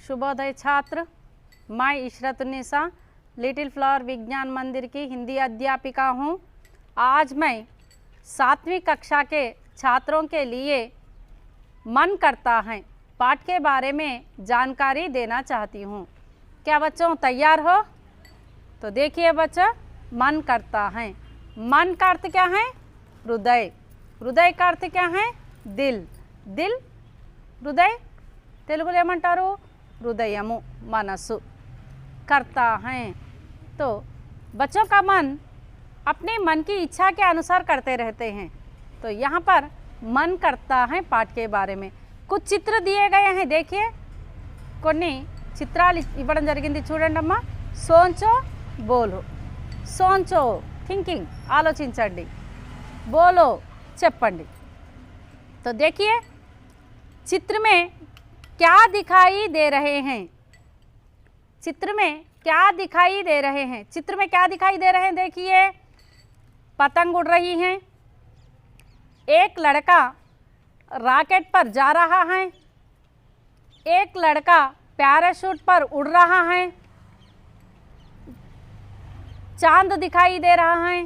शुभोदय छात्र, मैं इशरतुन्निसा little flower विज्ञान मंदिर की हिंदी अध्यापिका हूँ। आज मैं 7वीं कक्षा के छात्रों के लिए मन करता है पाठ के बारे में जानकारी देना चाहती हूँ। क्या बच्चों तैयार हो? तो देखिए बच्चा, मन करता है, मन का अर्थ क्या है? हृदय। हृदय का अर्थ क्या है? दिल। दिल హృదయ తెలుగులో ఏమంటారు? హృదయము, మనసు। करता है तो बच्चों का मन अपने मन की इच्छा के अनुसार करते रहते हैं। तो यहाँ पर मन करता है पाठ के बारे में कुछ चित्र दिए गए हैं। देखिए, కొన్ని చిత్రాలు ఇవ్వడం జరిగింది చూడండి అమ్మా। సోంచో బోలో, సోంచో థింకింగ్, ఆలోచించండి, బోలో చెప్పండి। तो देखिए चित्र में क्या दिखाई दे रहे हैं? चित्र में क्या दिखाई दे रहे हैं? चित्र में क्या दिखाई दे रहे हैं? देखिए, पतंग उड़ रही हैं, एक लड़का रॉकेट पर जा रहा है, एक लड़का पैराशूट पर उड़ रहा है, चांद दिखाई दे रहा है,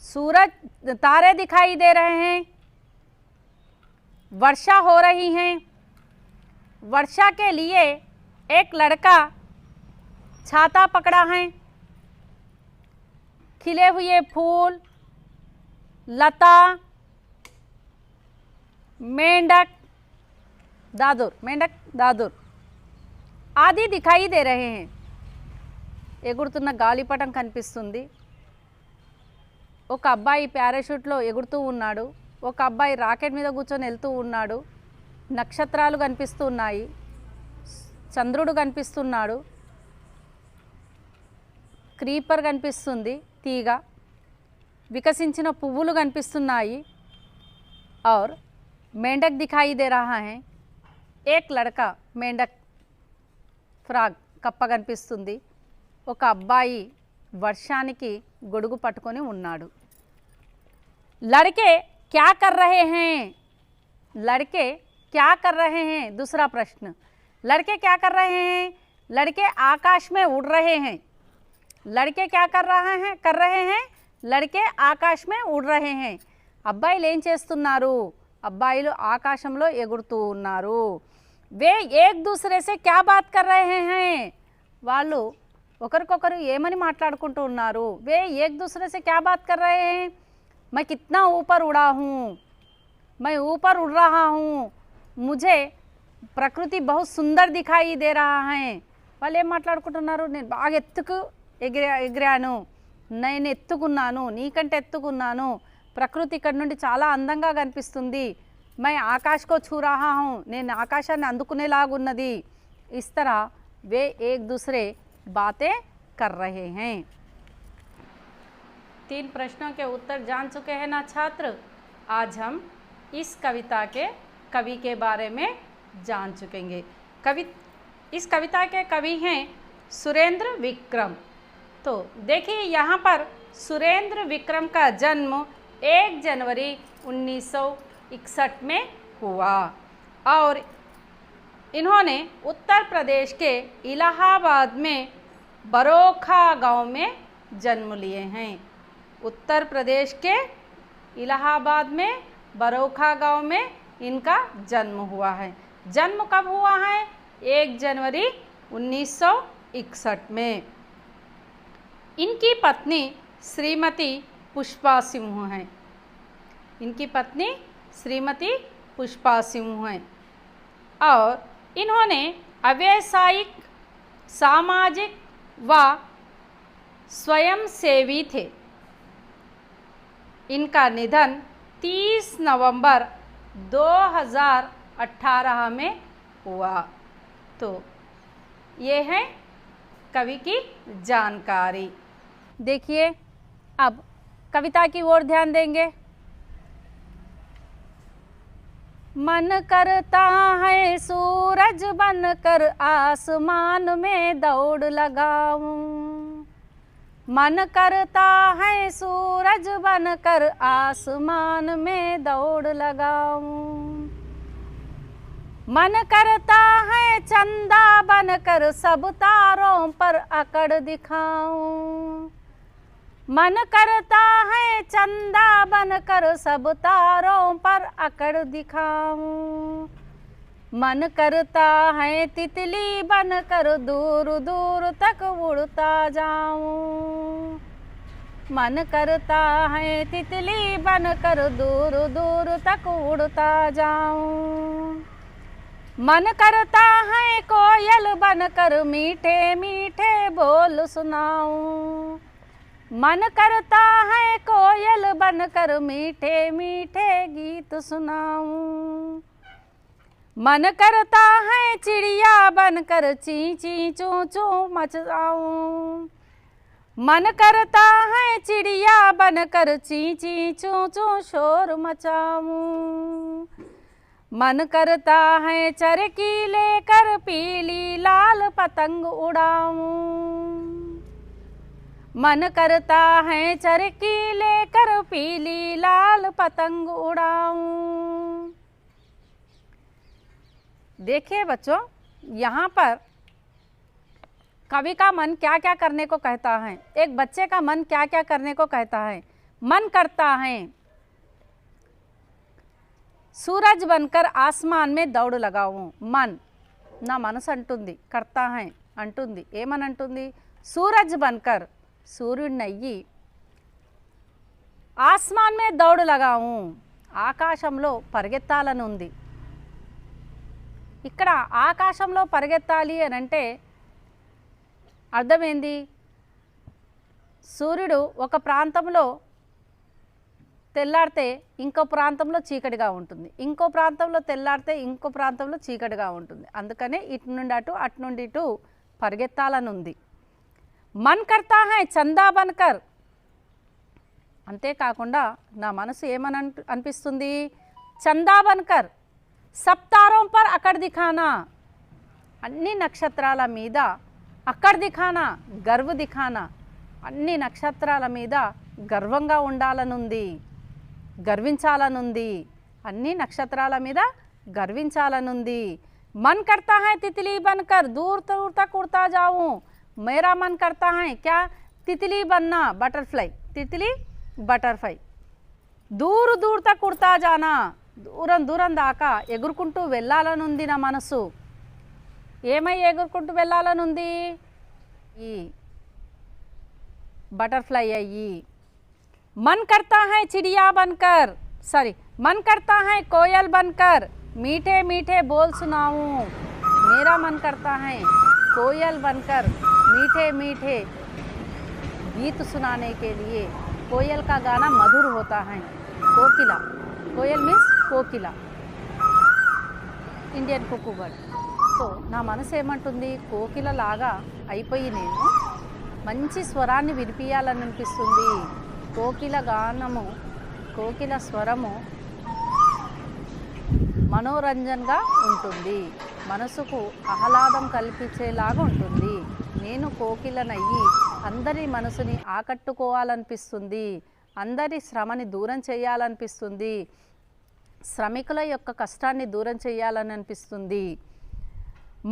सूरज, तारे दिखाई दे रहे हैं, वर्षा हो रही है। वर्षा के लिए एक लड़का छाता पकड़ा है, खिले हुए फूल, लता, मेंढक, दादुर, मेंढक, दादुर आदि दिखाई दे रहे हैं। ఎగురుతున్న గాలిపటం కనిపిస్తుంది, ఒక అబ్బాయి పారాషూట్లో ఎగురుతూ ఉన్నాడు, ఒక అబ్బాయి రాకెట్ మీద కూర్చొని వెళ్తూ ఉన్నాడు, నక్షత్రాలు కనిపిస్తున్నాయి, చంద్రుడు కనిపిస్తున్నాడు, క్రీపర్ కనిపిస్తుంది, తీగ, వికసించిన పువ్వులు కనిపిస్తున్నాయి, और मेंढक दिखाई दे रहा है। एक लड़का मेंढक ఫ్రాగ్ కప్ప కనిపిస్తుంది, ఒక అబ్బాయి వర్షానికి గొడుగు పట్టుకొని ఉన్నాడు। लड़के क्या कर रहे हैं? लड़के क्या कर रहे हैं? दूसरा प्रश्न, लड़के क्या कर रहे हैं? लड़के आकाश में उड़ रहे हैं। लड़के क्या कर रहे हैं? लड़के आकाश में उड़ रहे हैं। అబ్బాయిలు ఏం చేస్తున్నారు? అబ్బాయిలు ఆకాశంలో ఎగురుతూ ఉన్నారు। वे एक दूसरे से क्या बात कर रहे हैं? వాళ్ళు ఒకరికొకరు ఏమని మాట్లాడుకుంటూ ఉన్నారు? वे एक दूसरे से क्या बात कर रहे हैं? मैं कितना ऊपर उड़ा हूँ, मैं ऊपर उड़ रहा हूँ, मुझे ప్రకృతి बहुत सुंदर दिखाई दे रहा है। వాళ్ళు ఏం మాట్లాడుకుంటున్నారు? నేను బాగా ఎత్తుకు ఎగిరాను, నేను ఎత్తుకున్నాను, నీకంటే ఎత్తుకున్నాను, ప్రకృతి ఇక్కడ నుండి చాలా అందంగా కనిపిస్తుంది, मैं आकाश को छू रहा हूँ, నేను ఆకాశాన్ని అందుకునేలాగున్నది। इस तरह वे एक दूसरे बातें कर रहे हैं। 3 प्रश्नों के उत्तर जान चुके हैं ना छात्र? आज हम इस कविता के कवि के बारे में जान चुकेंगे। इस कविता के कवि हैं सुरेंद्र विक्रम। तो देखिए, यहाँ पर सुरेंद्र विक्रम का जन्म 1 जनवरी 1961 में हुआ और इन्होंने उत्तर प्रदेश के इलाहाबाद में बरोखा गांव में जन्म लिए हैं। उत्तर प्रदेश के इलाहाबाद में बरोखा गांव में इनका जन्म हुआ है। जन्म कब हुआ है? 1 जनवरी 1961 में। इनकी पत्नी श्रीमती पुष्पा सिंह हैं। इनकी पत्नी श्रीमती पुष्पा सिंह हैं और इन्होंने अव्यवसायिक, सामाजिक व स्वयंसेवी थे। इनका निधन 30 नवंबर 2018 में हुआ। तो ये है कवि की जानकारी। देखिए, अब कविता की ओर ध्यान देंगे। मन करता है सूरज बनकर आसमान में दौड़ लगाऊं, मन करता है सूरज बनकर आसमान में दौड़ लगाऊं, मन करता है चंदा बनकर सब तारों पर अकड़ दिखाऊं। मन करता है चंदा बनकर सब तारों पर अकड़ दिखाऊं। मन करता है तितली बनकर दूर दूर तक उड़ता जाऊं। मन करता है तितली बनकर दूर दूर तक उड़ता जाऊं। मन करता है कोयल बनकर मीठे मीठे बोल सुनाऊं। मन करता है कोयल बनकर मीठे मीठे गीत सुनाऊं। मन करता है चिड़िया बनकर ची ची चू चू मचाऊं। मन करता है चिड़िया बनकर ची ची चू चू शोर मचाऊं। मन करता है चरखी लेकर पीली लाल पतंग उड़ाऊं। मन करता है चरखी लेकर पीली लाल पतंग उड़ाऊं। देखिए बच्चों, यहाँ पर कवि का मन क्या क्या करने को कहता है, एक बच्चे का मन क्या क्या करने को कहता है। मन करता है सूरज बनकर आसमान में दौड़ लगाऊं। मन నా మనసు అంటుంది, కర్తా హై అంటుంది, ఏమని అంటుంది? సూరజ్ బన్కర్, సూర్యుడినయ్యి, ఆస్మాన్ మే దౌడు లగావు, ఆకాశంలో పరిగెత్తాలని ఉంది. ఇక్కడ ఆకాశంలో పరిగెత్తాలి అని అంటే అర్థమైంది, సూర్యుడు ఒక ప్రాంతంలో తెల్లారితే ఇంకో ప్రాంతంలో చీకటిగా ఉంటుంది, ఇంకో ప్రాంతంలో తెల్లారితే ఇంకో ప్రాంతంలో చీకటిగా ఉంటుంది. అందుకనే ఇటు నుండి అటు, అటు నుండి ఇటు పరిగెత్తాలని ఉంది. మన్ కర్తా హై చందా బన్కర్, అంతేకాకుండా నా మనసు ఏమని అనిపిస్తుంది? చందా బన్కర్ సబ్ తారోం పర్ అకడ్ దిఖానా, అన్ని నక్షత్రాల మీద అక్కడ దిఖానా, గర్వ్ దిఖానా, అన్ని నక్షత్రాల మీద గర్వంగా ఉండాలనుంది, గర్వించాలనుంది, అన్ని నక్షత్రాల మీద గర్వించాలనుంది. మన్ కర్తా హై తిత్లీ బన్కర్ దూర్ దూర్ తక్ ఉడ్తా జాऊं, मेरा मन करता है क्या? तितली बनना, बटरफ्लाई, तितली बटरफ्लाई, दूर दूर तक उड़ता जाना, దూరం దూరం దాకా ఎగురుకుంటూ వెళ్ళాలనుంది నా మనసు. ఏమై ఎగురుకుంటూ వెళ్ళాలనుంది? ఈ बटरफ्लाई अय्यी. मन करता है चिड़िया बनकर, सॉरी, मन करता है कोयल बनकर मीठे मीठे बोल सुनाऊं. मेरा मन करता है कोयल बनकर मीठे मीठे गीत सुनाने के लिए. कोयल का गाना मधुर होता है. कोकिला, कोयल मीन्स कोकिला, ఇండియన్ కుక్కు బర్డ్. సో నా మనసు ఏమంటుంది? కోకిల లాగా అయిపోయి నేను మంచి స్వరాన్ని వినిపించాలని అనిపిస్తుంది. కోకిల గానము, కోకిల స్వరము మనోరంజన్గా ఉంటుంది, మనసుకు ఆహ్లాదం కల్పించేలాగా ఉంటుంది. నేను కోకిలనయ్యి అందరి మనసుని ఆకట్టుకోవాలనిపిస్తుంది, అందరి శ్రమని దూరం చేయాలనిపిస్తుంది, శ్రమికుల యొక్క కష్టాన్ని దూరం చేయాలని అనిపిస్తుంది.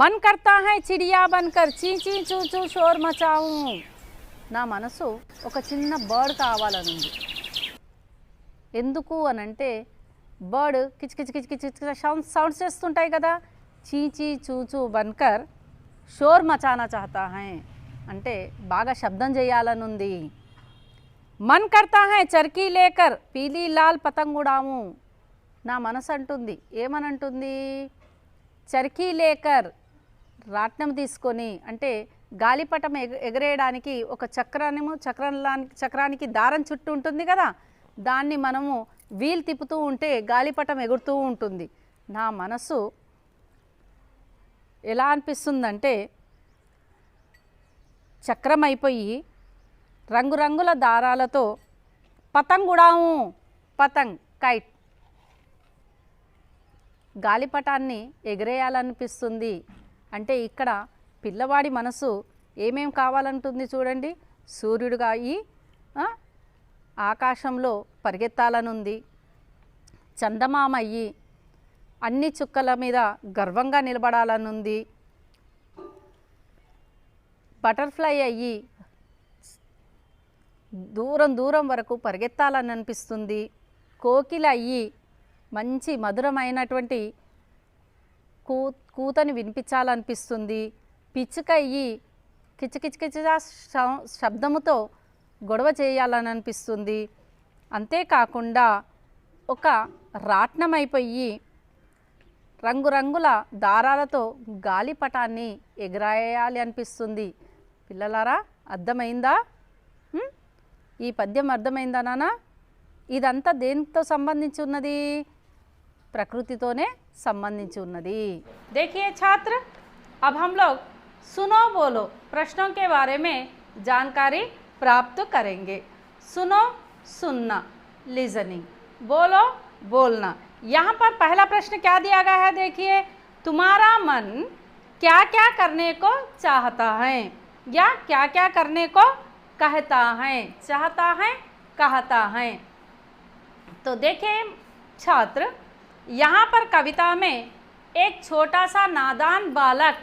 मन करता है चिड़िया बनकर ची ची चू चू शोर मचाऊं. నా మనసు ఒక చిన్న బర్డ్ కావాలనుంది. ఎందుకు అనంటే బర్డ్ కిచ్ కిచ్ కిచ్ కిచ్ కిచ్ సౌండ్స్ చేస్తుంటాయి కదా. చీ చీ చూ చూ బన్కర్ షోర్ మచానా చాహతా హై అంటే బాగా శబ్దం చేయాలనుంది. मन करता है चरखी लेकर पीली लाल पतंग उड़ाऊं. నా మనసు అంటుంది, ఏమనంటుంది? చర్కీ లేకర్, రాట్నం తీసుకొని, అంటే గాలిపటం ఎగరేయడానికి ఒక చక్రానికి దారం చుట్టూ ఉంటుంది కదా, దాన్ని మనము వీల్ తిప్పుతూ ఉంటే గాలిపటం ఎగురుతూ ఉంటుంది. నా మనసు ఎలా అనిపిస్తుందంటే చక్రం అయిపోయి రంగురంగుల దారాలతో పతంగ్ ఉడాము, పతంగ్ కైట్, గాలిపటాన్ని ఎగరేయాలనిపిస్తుంది. అంటే ఇక్కడ పిల్లవాడి మనసు ఏమేం కావాలంటుంది చూడండి. సూర్యుడుగా ఈ ఆకాశంలో పరిగెత్తాలనుంది, చందమామ అయ్యి అన్ని చుక్కల మీద గర్వంగా నిలబడాలనుంది. బటర్ఫ్లై అయ్యి దూరం దూరం వరకు పరిగెత్తాలని అనిపిస్తుంది. కోకిల అయ్యి మంచి మధురమైనటువంటి కూతని వినిపించాలనిపిస్తుంది. పిచ్చుక అయ్యి కిచకిచకిచ శబ్దముతో గొడవ చేయాలని అనిపిస్తుంది. అంతేకాకుండా ఒక రాట్నమైపోయి రంగురంగుల దారాలతో గాలిపటాన్ని ఎగరాయాలి అనిపిస్తుంది. పిల్లలారా, అర్థమైందా? ఈ పద్యం అర్థమైందా నాన్న? ఇదంతా దేనితో సంబంధించి ఉన్నది? ప్రకృతితోనే సంబంధించి ఉన్నది. देखिए छात्र, अब हम लोग सुनो बोलो प्रश्नों के बारे में जानकारी प्राप्त करेंगे. सुनो सुनना, लिसनिंग, बोलो बोलना. यहाँ पर पहला प्रश्न क्या दिया गया है? देखिए, तुम्हारा मन क्या क्या करने को चाहता है या क्या क्या करने को कहता है? चाहता है, कहता है. तो देखिए छात्र, यहाँ पर कविता में एक छोटा सा नादान बालक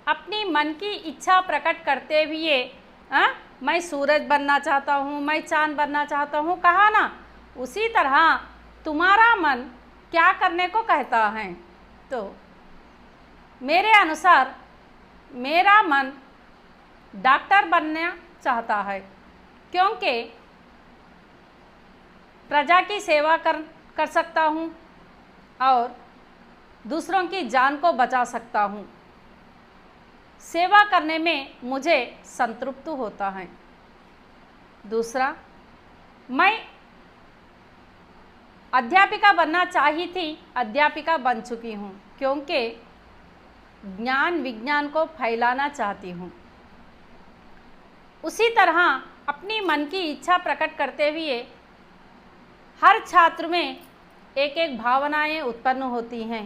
अपनी मन की इच्छा प्रकट करते हुए मैं सूरज बनना चाहता हूँ, मैं चांद बनना चाहता हूँ कहा ना. उसी तरह तुम्हारा मन क्या करने को कहता है? तो मेरे अनुसार मेरा मन डॉक्टर बनना चाहता है, क्योंकि प्रजा की सेवा कर सकता हूँ और दूसरों की जान को बचा सकता हूँ. सेवा करने में मुझे संतृप्त होता है. दूसरा, मैं अध्यापिका बनना चाही थी, अध्यापिका बन चुकी हूँ, क्योंकि ज्ञान विज्ञान को फैलाना चाहती हूँ. उसी तरह अपनी मन की इच्छा प्रकट करते हुए हर छात्र में एक एक भावनाएं उत्पन्न होती हैं.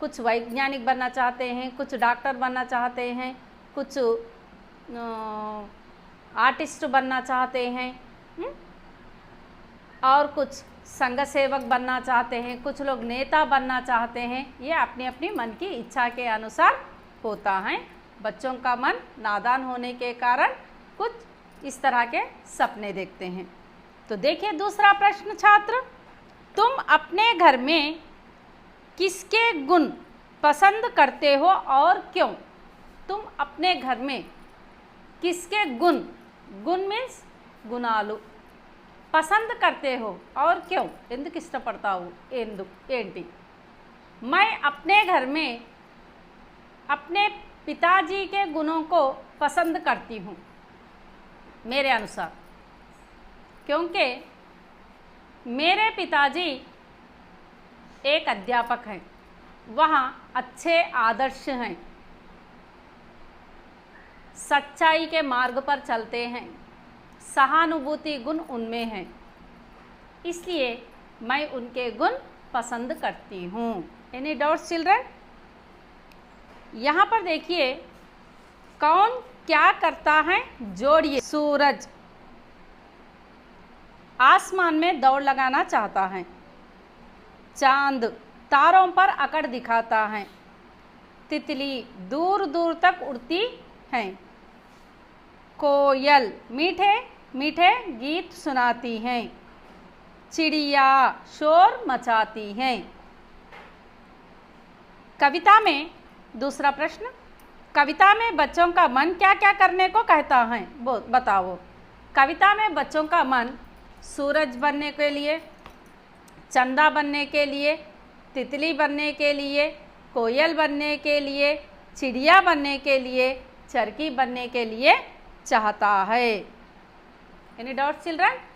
कुछ वैज्ञानिक बनना चाहते हैं, कुछ डॉक्टर बनना चाहते हैं, कुछ आर्टिस्ट बनना चाहते हैं और कुछ संघ सेवक बनना चाहते हैं, कुछ लोग नेता बनना चाहते हैं. ये अपनी अपनी मन की इच्छा के अनुसार होता है. बच्चों का मन नादान होने के कारण कुछ इस तरह के सपने देखते हैं. तो देखिए दूसरा प्रश्न छात्र, तुम अपने घर में किसके गुण पसंद करते हो और क्यों? तुम अपने घर में किसके गुण मीन्स गुणालु पसंद करते हो और क्यों? ఎందుకు ఇష్టపడతావు? ఏంటి? मैं अपने घर में अपने पिताजी के गुणों को पसंद करती हूँ मेरे अनुसार, क्योंकि मेरे पिताजी एक अध्यापक हैं, वहाँ अच्छे आदर्श हैं, सच्चाई के मार्ग पर चलते हैं, सहानुभूति गुण उनमें हैं, इसलिए मैं उनके गुण पसंद करती हूँ. Any doubts children? यहाँ पर देखिए कौन क्या करता है, जोड़िए. सूरज आसमान में दौड़ लगाना चाहता है. चांद तारों पर अकड़ दिखाता है. तितली दूर दूर तक उड़ती है. कोयल मीठे मीठे गीत सुनाती हैं. चिड़िया शोर मचाती हैं. कविता में दूसरा प्रश्न, कविता में बच्चों का मन क्या क्या करने को कहता है? बताओ. कविता में बच्चों का मन सूरज बनने के लिए, चंदा बनने के लिए, तितली बनने के लिए, कोयल बनने के लिए, चिड़िया बनने के लिए, चरखी बनने के लिए चाहता है. Any doubts children?